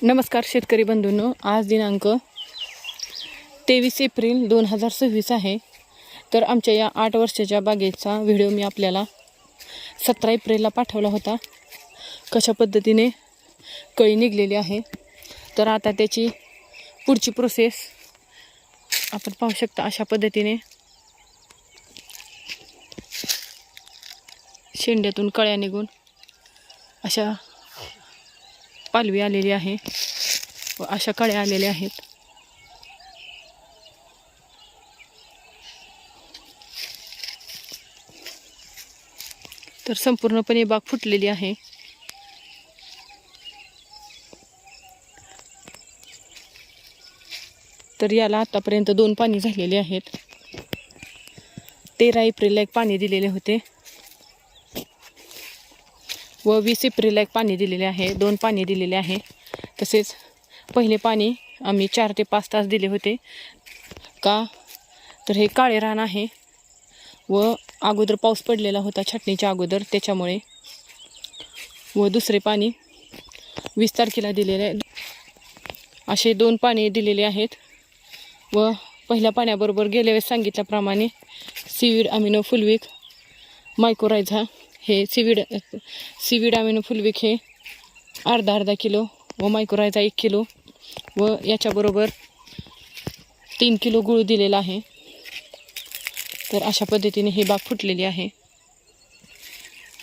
नमस्कार शेतकरी बंधूंनो, आज दिनांक 23 एप्रिल 2026 आहे. तर आमच्या या 8 वर्षाच्या बागेचा व्हिडिओ मी आपल्याला 17 एप्रिलला पाठवला होता. कशा पद्धतीने कळी निघलेली आहे. तर आता त्याची पुढची प्रोसेस आपण पाहू शकता. अशा पद्धतीने शेंड्यातून कळ्या निघून अशा पालवी आलेली आहे व अशा कळ्या आलेल्या आहेत. तर संपूर्णपणे बाग फुटलेली आहे. तर याला आतापर्यंत 2 पाणी झालेले आहेत. 13 एप्रिलला एक पाणी दिलेले होते व 20 एप्रिलला एक पाणी दिलेले आहे. 2 पाणी दिलेले आहे. तसेच पहिले पाणी आम्ही 4 ते 5 तास दिले होते. का तर हे काळे रान आहे व अगोदर पाऊस पडलेला होता छाटणीच्या अगोदर, त्याच्यामुळे. व दुसरे पाणी 20 तारखेला दिलेले आहे. असे 2 पाणी दिलेले आहेत. व पहिल्या पाण्याबरोबर गेल्या वेळेस सांगितल्याप्रमाणे सीवीड अमिनो फुलविक मायक्रोरायझा हे सीवीड अमिनो फुलविक हे अर्धा किलो व मायक्रोरायझा 1 किलो व याच्याबरोबर 3 किलो गूळ दिलेला आहे. तर अशा पद्धतीने ही बाग फुटलेली आहे.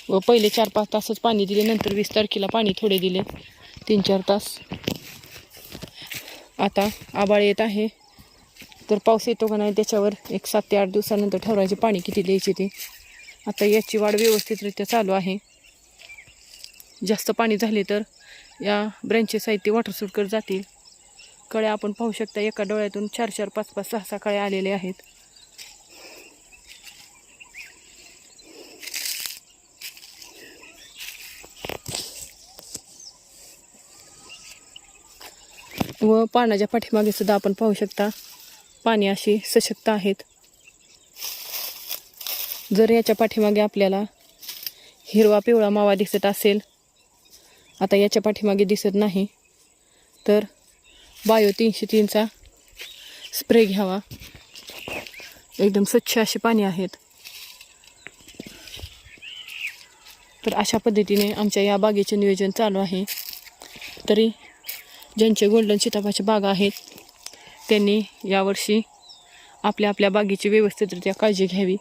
व पहिले 4-5 तासच पाणी दिले, नंतर 20 तारखेला पाणी थोडे दिले 3-4 तास. आता आबाळ येत आहे, तर पाऊस येतो का नाही त्याच्यावर एक 7 ते 8 दिवसानंतर ठरवायचे पाणी किती द्यायचे ते. आता याची वाढ व्यवस्थितरित्या चालू आहे. जास्त पाणी झाले तर या ब्रँचेस आहेत ते वॉटर सूट करत जातील. कळ्या आपण पाहू शकता, एका डोळ्यातून 4-4, 5-5, 6-6 कळ्या आलेले आहेत. व पानाच्या पाठीमागे सुद्धा आपण पाहू शकता पाने अशी सशक्त आहेत. जर याच्या पाठीमागे आपल्याला हिरवा पिवळा मावा दिसत असेल, आता याच्या पाठीमागे दिसत नाही, तर बायो 303चा स्प्रे घ्यावा. एकदम स्वच्छ अशी पाने आहेत. तर अशा पद्धतीने आमच्या या बागेचे नियोजन चालू आहे. तरी ज्यांचे गोल्डन सीताफळाच्या बागा आहेत त्यांनी यावर्षी आपल्या बागेची व्यवस्थितरित्या काळजी घ्यावी.